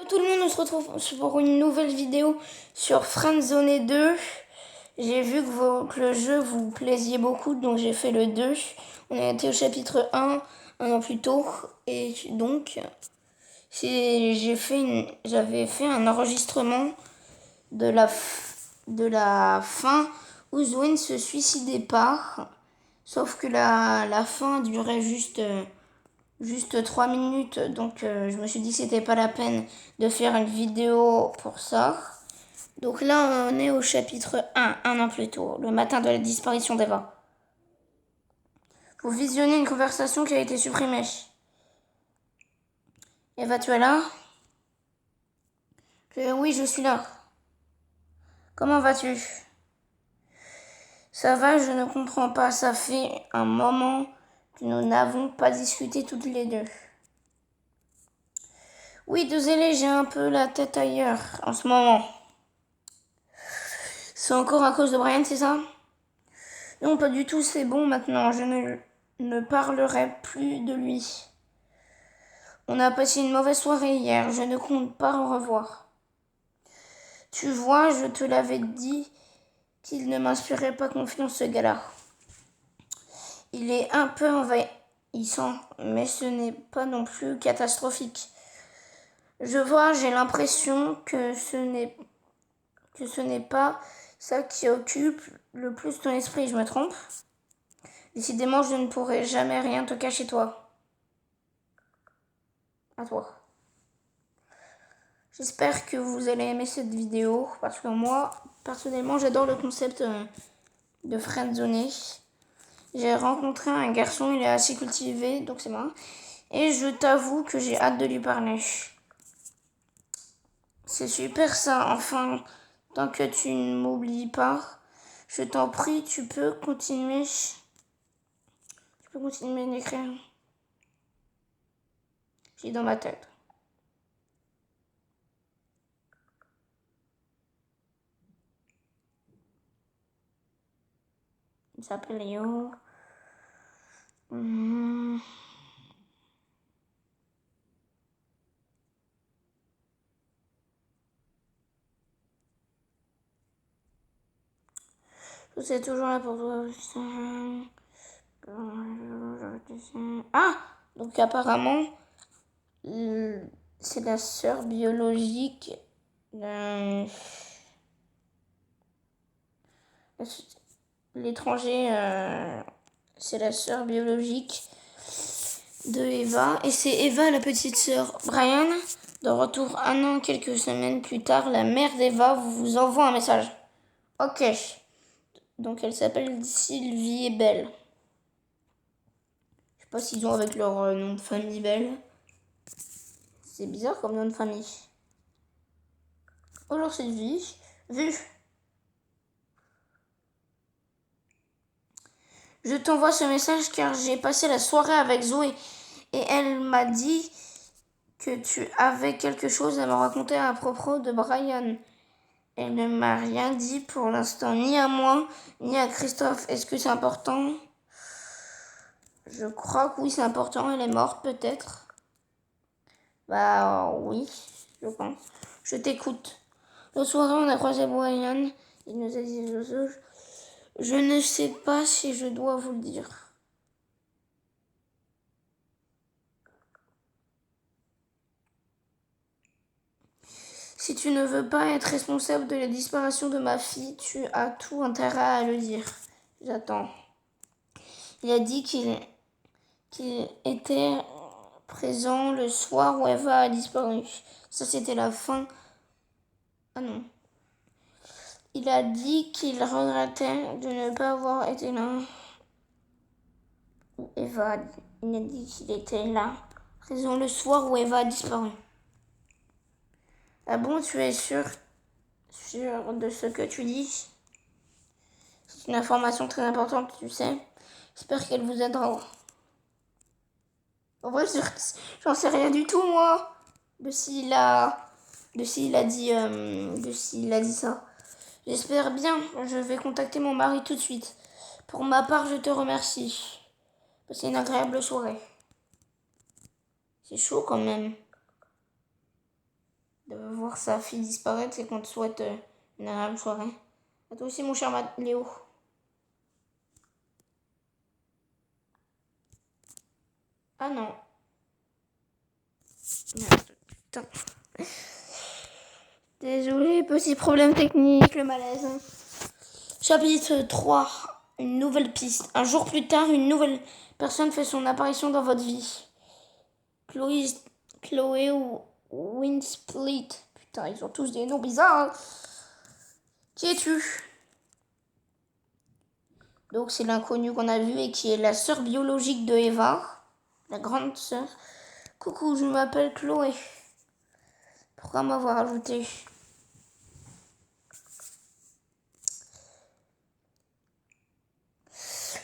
Tout le monde, on se retrouve pour une nouvelle vidéo sur Friendzone 2. J'ai vu que le jeu vous plaisiez beaucoup, donc j'ai fait le 2. On a été au chapitre 1 an plus tôt, et donc j'avais fait un enregistrement de la fin où Zoé ne se suicidait pas, sauf que la fin durait juste 3 minutes, donc je me suis dit que c'était pas la peine de faire une vidéo pour ça. Donc là, on est au chapitre 1 an plus tôt, le matin de la disparition d'Eva. Vous visionnez une conversation qui a été supprimée. Eva, tu es là? Oui, je suis là. Comment vas-tu? Ça va, je ne comprends pas, ça fait un moment que nous n'avons pas discuté toutes les deux. Oui, désolé, j'ai un peu la tête ailleurs en ce moment. C'est encore à cause de Brian, c'est ça? Non, pas du tout, c'est bon maintenant, je ne parlerai plus de lui. On a passé une mauvaise soirée hier, je ne compte pas en revoir. Tu vois, je te l'avais dit qu'il ne m'inspirait pas confiance, ce gars-là. Il est un peu envahissant, mais ce n'est pas non plus catastrophique. Je vois, j'ai l'impression que ce n'est pas ça qui occupe le plus ton esprit, je me trompe? Décidément, je ne pourrai jamais rien te cacher, toi. À toi. J'espère que vous allez aimer cette vidéo, parce que moi, personnellement, j'adore le concept de friendzone. J'ai rencontré un garçon, il est assez cultivé, donc c'est marrant. Et je t'avoue que j'ai hâte de lui parler. C'est super ça, enfin, tant que tu ne m'oublies pas, je t'en prie, tu peux continuer d'écrire. J'ai dans ma tête. Il s'appelle Léo. C'est toujours là pour toi. Ah! Donc apparemment, c'est la sœur biologique de l'étranger. C'est la sœur biologique de Eva. Et c'est Eva, la petite sœur Brian. De retour un an, quelques semaines plus tard, la mère d'Eva vous envoie un message. Ok. Donc elle s'appelle Sylvie et Belle. Je sais pas s'ils ont avec leur nom de famille Belle. C'est bizarre comme nom de famille. Bonjour Sylvie. Vu. Je t'envoie ce message car j'ai passé la soirée avec Zoé et elle m'a dit que tu avais quelque chose à me raconter à propos de Brian. Elle ne m'a rien dit pour l'instant, ni à moi, ni à Christophe. Est-ce que c'est important? Je crois que oui, c'est important. Elle est morte, peut-être. Bah oui, je pense. Je t'écoute. L'autre soirée, on a croisé Brian. Il nous a dit je ne sais pas si je dois vous le dire. Si tu ne veux pas être responsable de la disparition de ma fille, tu as tout intérêt à le dire. J'attends. Il a dit qu'il était présent le soir où Eva a disparu. Ça, c'était la fin. Ah non. Il a dit qu'il regrettait de ne pas avoir été là. Eva, il a dit qu'il était là, présent le soir où Eva a disparu. Ah bon, tu es sûr de ce que tu dis? C'est une information très importante, tu sais. J'espère qu'elle vous aidera. En vrai, j'en sais rien du tout, moi. De s'il a dit ça. J'espère bien. Je vais contacter mon mari tout de suite. Pour ma part, je te remercie. Passez une agréable soirée. C'est chaud quand même. voir sa fille disparaître et qu'on te souhaite une agréable soirée. À toi aussi, mon cher Léo. Ah non. Merde, putain. Désolé, petit problème technique, le malaise. Chapitre 3. Une nouvelle piste. Un jour plus tard, une nouvelle personne fait son apparition dans votre vie. Chloé Winsplit. Putain, ils ont tous des noms bizarres. Hein. Qui es-tu? Donc c'est l'inconnu qu'on a vu et qui est la sœur biologique de Eva. La grande sœur. Coucou, je m'appelle Chloé. Pourquoi m'avoir ajouté?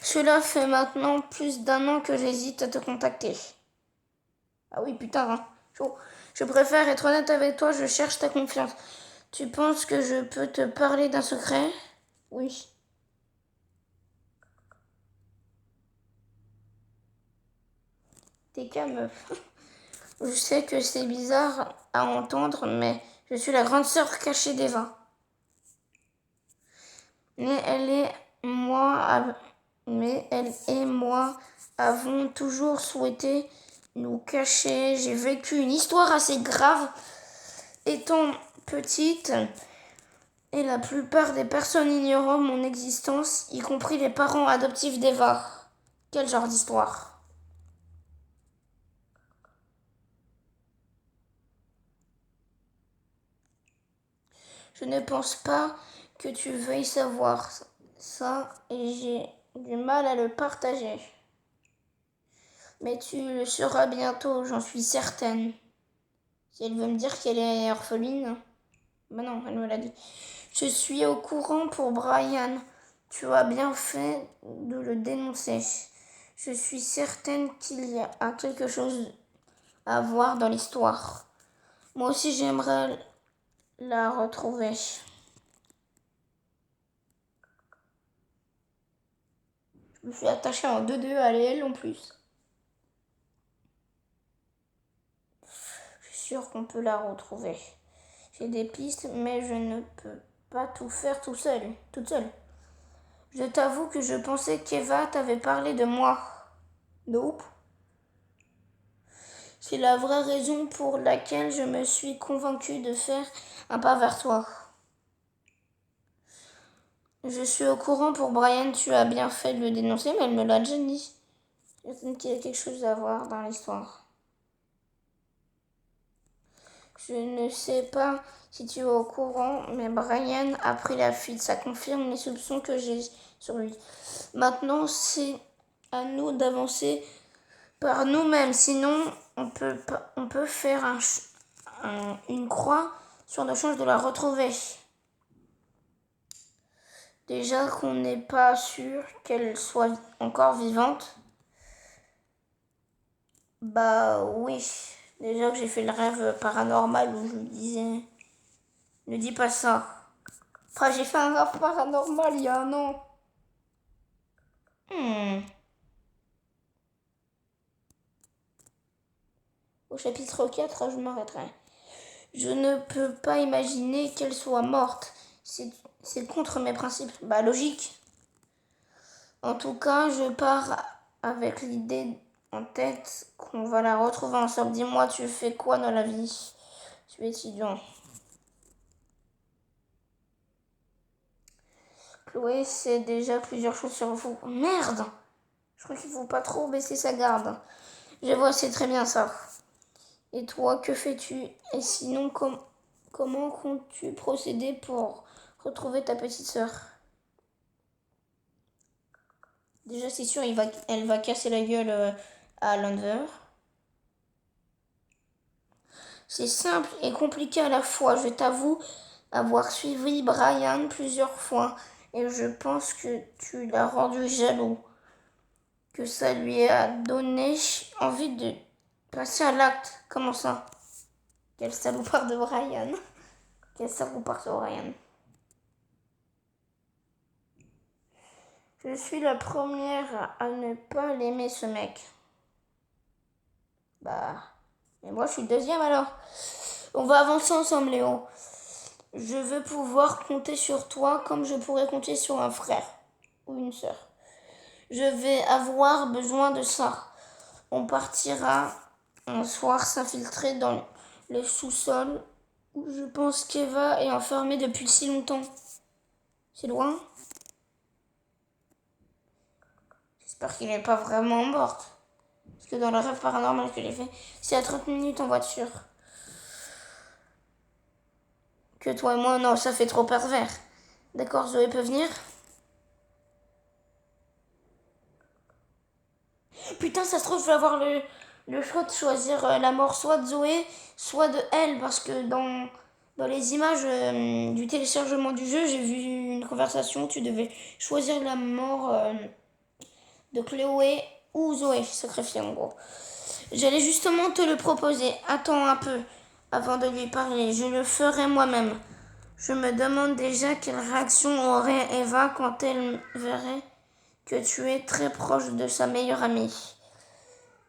Cela fait maintenant plus d'un an que j'hésite à te contacter. Ah oui, putain, hein. Chaud. Je préfère être honnête avec toi, je cherche ta confiance. Tu penses que je peux te parler d'un secret? Oui. T'es calme. Je sais que c'est bizarre à entendre, mais je suis la grande sœur cachée d'Eva. Mais elle et moi avons toujours souhaité nous cacher. J'ai vécu une histoire assez grave étant petite et la plupart des personnes ignorant mon existence, y compris les parents adoptifs d'Eva. Quel genre d'histoire? Je ne pense pas que tu veuilles savoir ça et j'ai du mal à le partager. Mais tu le sauras bientôt, j'en suis certaine. Si elle veut me dire qu'elle est orpheline, ben non, elle me l'a dit. Je suis au courant pour Brian. Tu as bien fait de le dénoncer. Je suis certaine qu'il y a quelque chose à voir dans l'histoire. Moi aussi, j'aimerais la retrouver. Je me suis attachée en 2-2 à elle en plus. Je suis sûre qu'on peut la retrouver. J'ai des pistes, mais je ne peux pas tout faire toute seule. Je t'avoue que je pensais qu'Eva t'avait parlé de moi. Nope. C'est la vraie raison pour laquelle je me suis convaincue de faire un pas vers toi. Je suis au courant pour Brian, tu as bien fait de le dénoncer, mais elle me l'a déjà dit. Je pense qu'il y a quelque chose à voir dans l'histoire. Je ne sais pas si tu es au courant, mais Brian a pris la fuite. Ça confirme les soupçons que j'ai sur lui. Maintenant, c'est à nous d'avancer par nous-mêmes. Sinon, on peut faire une croix sur nos chances de la retrouver. Déjà qu'on n'est pas sûr qu'elle soit encore vivante. Bah oui. Déjà que j'ai fait le rêve paranormal où je lui disais ne dis pas ça. Enfin, j'ai fait un rêve paranormal il y a un an. Au chapitre 4, je m'arrêterai. Je ne peux pas imaginer qu'elle soit morte. C'est contre mes principes. Bah logique. En tout cas, je pars avec l'idée en tête qu'on va la retrouver ensemble. Dis-moi, tu fais quoi dans la vie? Tu es étudiant. Chloé sait déjà plusieurs choses sur vous. Merde! Je crois qu'il ne faut pas trop baisser sa garde. Je vois, c'est très bien ça. Et toi, que fais-tu? Et sinon, comment comptes-tu procéder pour retrouver ta petite sœur? Déjà, c'est sûr, elle va casser la gueule à Lanver. C'est simple et compliqué à la fois. Je t'avoue avoir suivi Brian plusieurs fois et je pense que tu l'as rendu jaloux. Que ça lui a donné envie de passer à l'acte. Comment ça? Quel salopard de Brian. Quel salopard de Brian. Je suis la première à ne pas l'aimer, ce mec. Bah, mais moi je suis le deuxième alors. On va avancer ensemble, Léo. Je veux pouvoir compter sur toi comme je pourrais compter sur un frère ou une sœur. Je vais avoir besoin de ça. On partira un soir s'infiltrer dans le sous-sol où je pense qu'Eva est enfermée depuis si longtemps. C'est loin? J'espère qu'il n'est pas vraiment mort. Parce que dans le rêve paranormal que j'ai fait, c'est à 30 minutes en voiture. Que toi et moi, non, ça fait trop pervers. D'accord, Zoé peut venir? Putain, ça se trouve, je vais avoir le choix de choisir la mort soit de Zoé, soit de elle. Parce que dans les images du téléchargement du jeu, j'ai vu une conversation. Tu devais choisir la mort de Chloé ou Zoé, sacrifiée en gros. J'allais justement te le proposer. Attends un peu avant de lui parler. Je le ferai moi-même. Je me demande déjà quelle réaction aurait Eva quand elle verrait que tu es très proche de sa meilleure amie.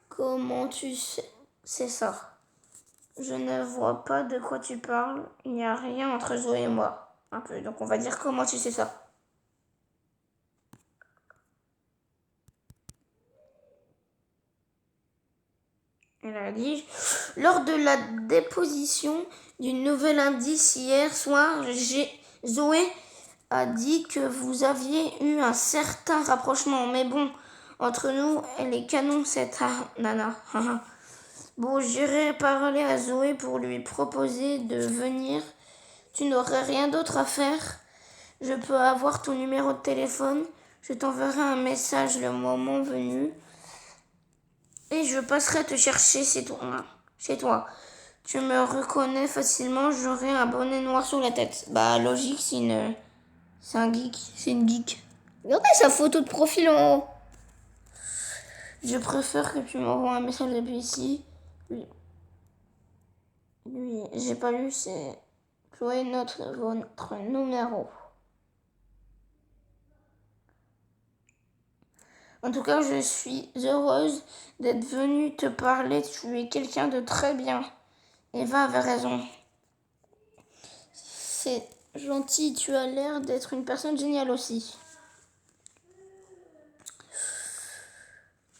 Comment tu sais ça? Je ne vois pas de quoi tu parles. Il n'y a rien entre Zoé et moi. Un peu. Donc on va dire comment tu sais ça. Elle a dit, lors de la déposition du nouvel indice hier soir, Zoé a dit que vous aviez eu un certain rapprochement. Mais bon, entre nous, elle est canon cette nana. Bon, j'irai parler à Zoé pour lui proposer de venir. Tu n'aurais rien d'autre à faire? Je peux avoir ton numéro de téléphone. Je t'enverrai un message le moment venu. Et je passerai te chercher chez toi. Tu me reconnais facilement, j'aurai un bonnet noir sur la tête. Bah, logique, c'est un geek. C'est une geek. Regardez sa photo de profil en haut. Je préfère que tu m'envoies un message depuis ici. Lui, j'ai pas lu, c'est Chloé, votre numéro. En tout cas, je suis heureuse d'être venue te parler. Tu es quelqu'un de très bien. Eva avait raison. C'est gentil, tu as l'air d'être une personne géniale aussi.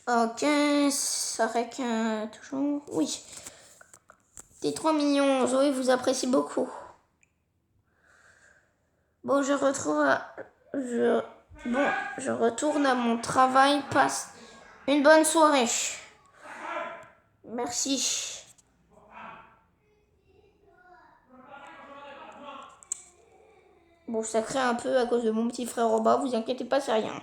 Ok, ça qu'un toujours. Oui. T'es 3 millions, Zoé vous apprécie beaucoup. Bon, je retourne à mon travail. Passe une bonne soirée. Merci. Bon, ça crée un peu à cause de mon petit frère au bas. Vous inquiétez pas, c'est rien.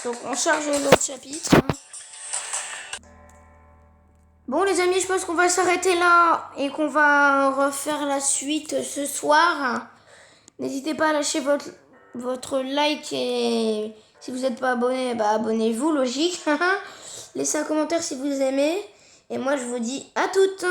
Donc, on charge l'autre chapitre. Bon les amis, je pense qu'on va s'arrêter là et qu'on va refaire la suite ce soir. N'hésitez pas à lâcher votre like et si vous n'êtes pas abonné, bah abonnez-vous, logique. Laissez un commentaire si vous aimez. Et moi je vous dis à toutes.